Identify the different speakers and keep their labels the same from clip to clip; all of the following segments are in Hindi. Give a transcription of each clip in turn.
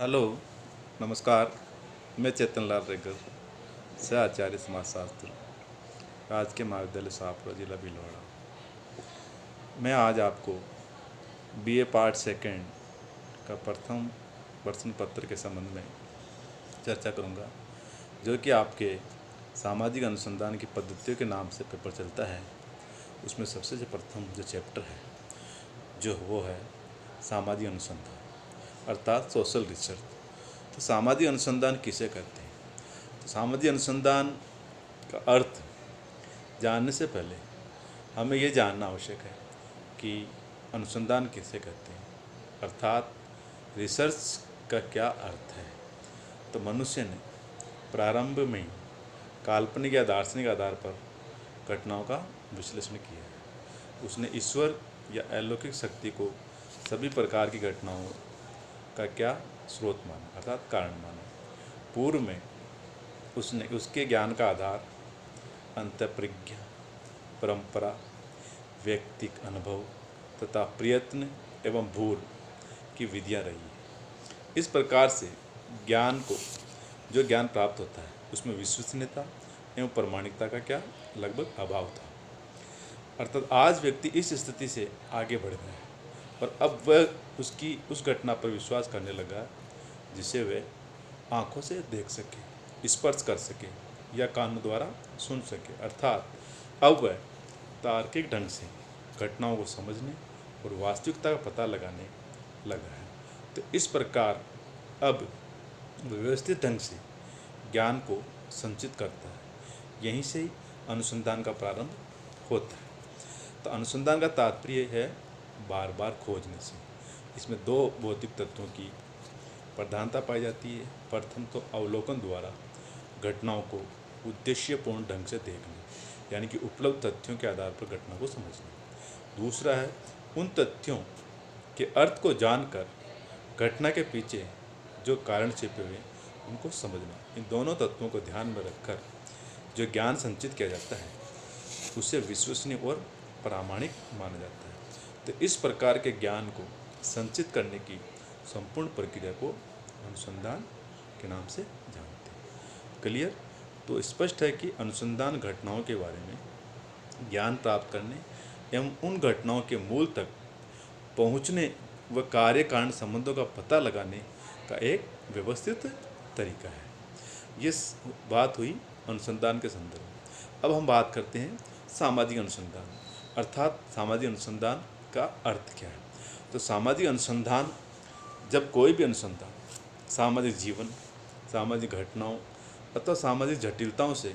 Speaker 1: हेलो, नमस्कार। मैं चेतन लाल रेगर, सह आचार्य समाजशास्त्र, राजकीय महाविद्यालय शाहपुरा, जिला भीलवाड़ा। मैं आज आपको बीए पार्ट सेकंड का प्रथम प्रश्न पत्र के संबंध में चर्चा करूंगा, जो कि आपके सामाजिक अनुसंधान की पद्धतियों के नाम से पेपर चलता है। उसमें सबसे जो प्रथम जो चैप्टर है जो वो है सामाजिक अनुसंधान अर्थात सोशल रिसर्च। तो सामाजिक अनुसंधान किसे कहते हैं? तो सामाजिक अनुसंधान का अर्थ जानने से पहले हमें ये जानना आवश्यक है कि अनुसंधान किसे कहते हैं, अर्थात रिसर्च का क्या अर्थ है। तो मनुष्य ने प्रारंभ में काल्पनिक या दार्शनिक आधार पर घटनाओं का विश्लेषण किया है। उसने ईश्वर या अलौकिक शक्ति को सभी प्रकार की घटनाओं का क्या स्रोत माना, अर्थात कारण माना। पूर्व में उसने उसके ज्ञान का आधार अंतःप्रज्ञा, परंपरा, व्यक्तिक अनुभव तथा प्रयत्न एवं भूल की विधियाँ रही है। इस प्रकार से ज्ञान को जो ज्ञान प्राप्त होता है उसमें विश्वसनीयता एवं प्रामाणिकता का क्या लगभग अभाव था। अर्थात आज व्यक्ति इस स्थिति से आगे बढ़ गया है और अब वह उसकी उस घटना पर विश्वास करने लगा जिसे वह आँखों से देख सके, स्पर्श कर सके या कानों द्वारा सुन सके। अर्थात अब वह तार्किक ढंग से घटनाओं को समझने और वास्तविकता का पता लगाने लगा है। तो इस प्रकार अब व्यवस्थित ढंग से ज्ञान को संचित करता है। यहीं से ही अनुसंधान का प्रारंभ होता है। तो अनुसंधान का तात्पर्य है बार बार खोजने से। इसमें दो भौतिक तत्वों की प्रधानता पाई जाती है। प्रथम तो अवलोकन द्वारा घटनाओं को उद्देश्यपूर्ण ढंग से देखना, यानी कि उपलब्ध तथ्यों के आधार पर घटना को समझना। दूसरा है उन तथ्यों के अर्थ को जानकर घटना के पीछे जो कारण छिपे हुए उनको समझना। इन दोनों तत्वों को ध्यान में रखकर जो ज्ञान संचित किया जाता है उसे विश्वसनीय और प्रामाणिक माना जाता है। तो इस प्रकार के ज्ञान को संचित करने की संपूर्ण प्रक्रिया को अनुसंधान के नाम से जानते हैं। क्लियर? तो स्पष्ट है कि अनुसंधान घटनाओं के बारे में ज्ञान प्राप्त करने एवं उन घटनाओं के मूल तक पहुंचने व कार्य कारण संबंधों का पता लगाने का एक व्यवस्थित तरीका है। ये बात हुई अनुसंधान के संदर्भ में। अब हम बात करते हैं सामाजिक अनुसंधान, अर्थात सामाजिक अनुसंधान का अर्थ क्या है। तो सामाजिक अनुसंधान, जब कोई भी अनुसंधान सामाजिक जीवन, सामाजिक घटनाओं अथवा सामाजिक जटिलताओं से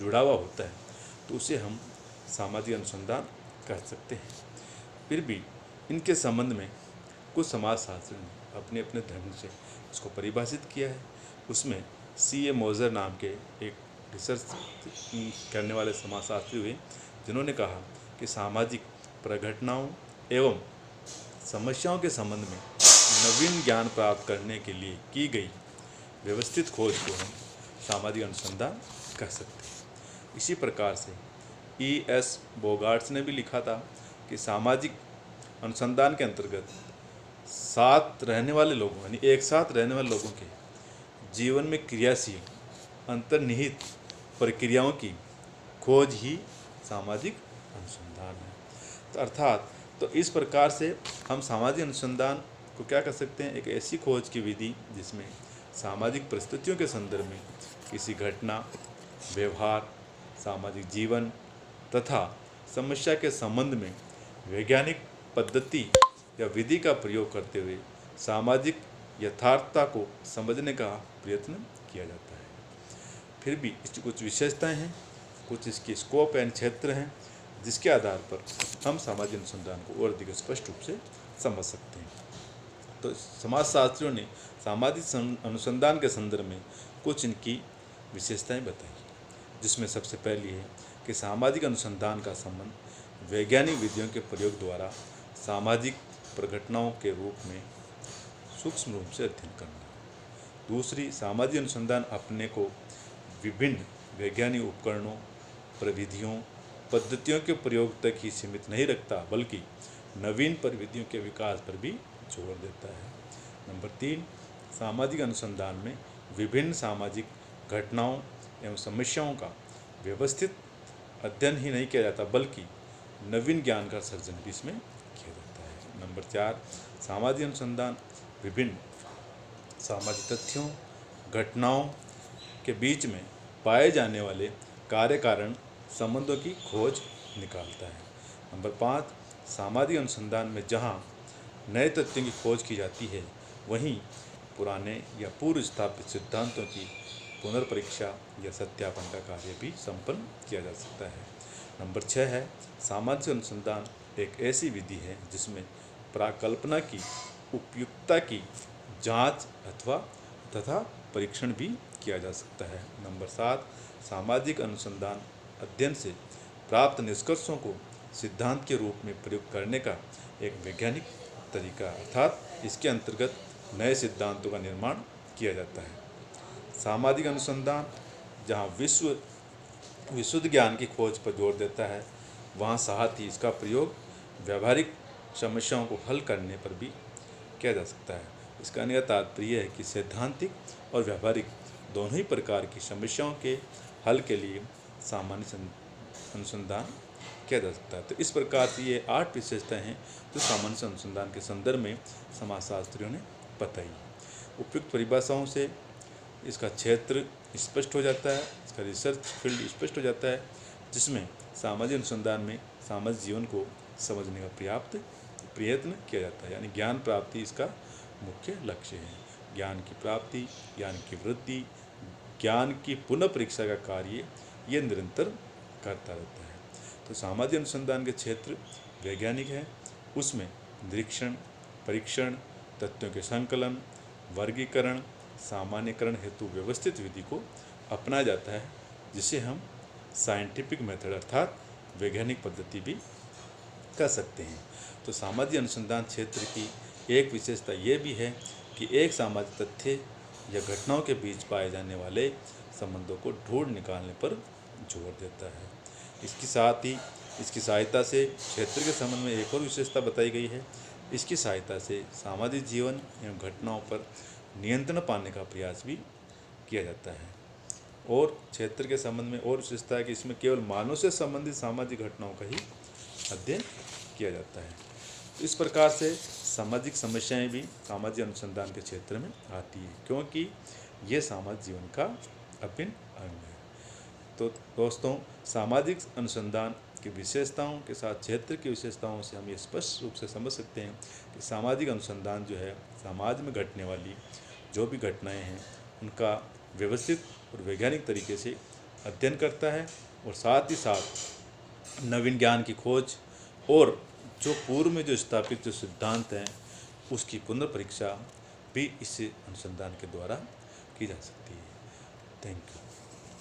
Speaker 1: जुड़ा हुआ होता है तो उसे हम सामाजिक अनुसंधान कह सकते हैं। फिर भी इनके संबंध में कुछ समाजशास्त्री ने अपने अपने ढंग से इसको परिभाषित किया है। उसमें C.A. मोजर नाम के एक रिसर्च करने वाले समाजशास्त्री हुए, जिन्होंने कहा कि सामाजिक प्रघटनाओं एवं समस्याओं के संबंध में नवीन ज्ञान प्राप्त करने के लिए की गई व्यवस्थित खोज को हम सामाजिक अनुसंधान कह सकते हैं। इसी प्रकार से E.S. बोगार्ट्स ने भी लिखा था कि सामाजिक अनुसंधान के अंतर्गत साथ रहने वाले लोगों, यानी एक साथ रहने वाले लोगों के जीवन में क्रियाशील अंतर्निहित प्रक्रियाओं की खोज ही सामाजिक अनुसंधान है। तो अर्थात तो इस प्रकार से हम सामाजिक अनुसंधान को क्या कर सकते हैं? एक ऐसी खोज की विधि जिसमें सामाजिक परिस्थितियों के संदर्भ में किसी घटना, व्यवहार, सामाजिक जीवन तथा समस्या के संबंध में वैज्ञानिक पद्धति या विधि का प्रयोग करते हुए सामाजिक यथार्थता को समझने का प्रयत्न किया जाता है। फिर भी इसकी कुछ विशेषताएं हैं, कुछ इसकी स्कोप एंड क्षेत्र हैं जिसके आधार पर हम सामाजिक अनुसंधान को और अधिक स्पष्ट रूप से समझ सकते हैं। तो समाजशास्त्रियों ने सामाजिक अनुसंधान के संदर्भ में कुछ इनकी विशेषताएं बताई, जिसमें सबसे पहली है कि सामाजिक अनुसंधान का संबंध वैज्ञानिक विधियों के प्रयोग द्वारा सामाजिक प्रघटनाओं के रूप में सूक्ष्म रूप से अध्ययन करना। दूसरी, सामाजिक अनुसंधान अपने को विभिन्न वैज्ञानिक उपकरणों, प्रविधियों, पद्धतियों के प्रयोग तक ही सीमित नहीं रखता, बल्कि नवीन प्रविधियों के विकास पर भी जोर देता है। नंबर 3, सामाजिक अनुसंधान में विभिन्न सामाजिक घटनाओं एवं समस्याओं का व्यवस्थित अध्ययन ही नहीं किया जाता बल्कि नवीन ज्ञान का सर्जन भी इसमें किया जाता है। नंबर 4, सामाजिक अनुसंधान विभिन्न सामाजिक तथ्यों घटनाओं के बीच में पाए जाने वाले कार्य कारण संबंधों की खोज निकालता है। नंबर 5, सामाजिक अनुसंधान में जहाँ नए तथ्यों की खोज की जाती है वहीं पुराने या पूर्व स्थापित सिद्धांतों की पुनर्परीक्षा या सत्यापन का कार्य भी संपन्न किया जा सकता है। नंबर 6 है, सामाजिक अनुसंधान एक ऐसी विधि है जिसमें प्राकल्पना की उपयुक्तता की जांच तथा परीक्षण भी किया जा सकता है। नंबर 7, सामाजिक अनुसंधान अध्ययन से प्राप्त निष्कर्षों को सिद्धांत के रूप में प्रयोग करने का एक वैज्ञानिक तरीका अर्थात इसके अंतर्गत नए सिद्धांतों का निर्माण किया जाता है। सामाजिक अनुसंधान जहाँ विशुद्ध ज्ञान की खोज पर जोर देता है वहाँ साथ ही इसका प्रयोग व्यावहारिक समस्याओं को हल करने पर भी किया जा सकता है। इसका अन्य तात्पर्य है कि सैद्धांतिक और व्यावहारिक दोनों ही प्रकार की समस्याओं के हल के लिए सामान्य अनुसंधान किया जा सकता है। तो इस प्रकार से ये 8 विशेषताएं हैं जो सामान्य अनुसंधान के संदर्भ में समाजशास्त्रियों ने बताई। उपयुक्त परिभाषाओं से इसका क्षेत्र स्पष्ट हो जाता है, इसका रिसर्च फील्ड स्पष्ट हो जाता है, जिसमें सामाजिक अनुसंधान में सामाजिक जीवन को समझने का प्रयत्न किया जाता है, यानी ज्ञान प्राप्ति इसका मुख्य लक्ष्य है। ज्ञान की प्राप्ति, ज्ञान की वृद्धि, ज्ञान की पुनः परीक्षा का कार्य ये निरंतर करता रहता है। तो सामाजिक अनुसंधान के क्षेत्र वैज्ञानिक है, उसमें निरीक्षण, परीक्षण, तथ्यों के संकलन, वर्गीकरण, सामान्यकरण हेतु व्यवस्थित विधि को अपनाया जाता है, जिसे हम साइंटिफिक मेथड अर्थात वैज्ञानिक पद्धति भी कह सकते हैं। तो सामाजिक अनुसंधान क्षेत्र की एक विशेषता ये भी है कि एक सामाजिक तथ्य या घटनाओं के बीच पाए जाने वाले संबंधों को ढूंढ निकालने पर जोर देता है। इसकी साथ ही इसकी सहायता से क्षेत्र के संबंध में एक और विशेषता बताई गई है। इसकी सहायता से सामाजिक जीवन एवं घटनाओं पर नियंत्रण पाने का प्रयास भी किया जाता है। और क्षेत्र के संबंध में और विशेषता है कि इसमें केवल मानव से संबंधित सामाजिक घटनाओं का ही अध्ययन किया जाता है। तो इस प्रकार से सामाजिक समस्याएं भी सामाजिक अनुसंधान के क्षेत्र में आती है, क्योंकि ये सामाजिक जीवन का अभिन्न अंग है। तो दोस्तों, सामाजिक अनुसंधान की विशेषताओं के साथ क्षेत्र की विशेषताओं से हम ये स्पष्ट रूप से समझ सकते हैं कि सामाजिक अनुसंधान जो है समाज में घटने वाली जो भी घटनाएं हैं उनका व्यवस्थित और वैज्ञानिक तरीके से अध्ययन करता है, और साथ ही साथ नवीन ज्ञान की खोज और जो पूर्व में जो स्थापित जो सिद्धांत हैं उसकी पुनर्परीक्षा भी इस अनुसंधान के द्वारा की जा सकती है। Thank you.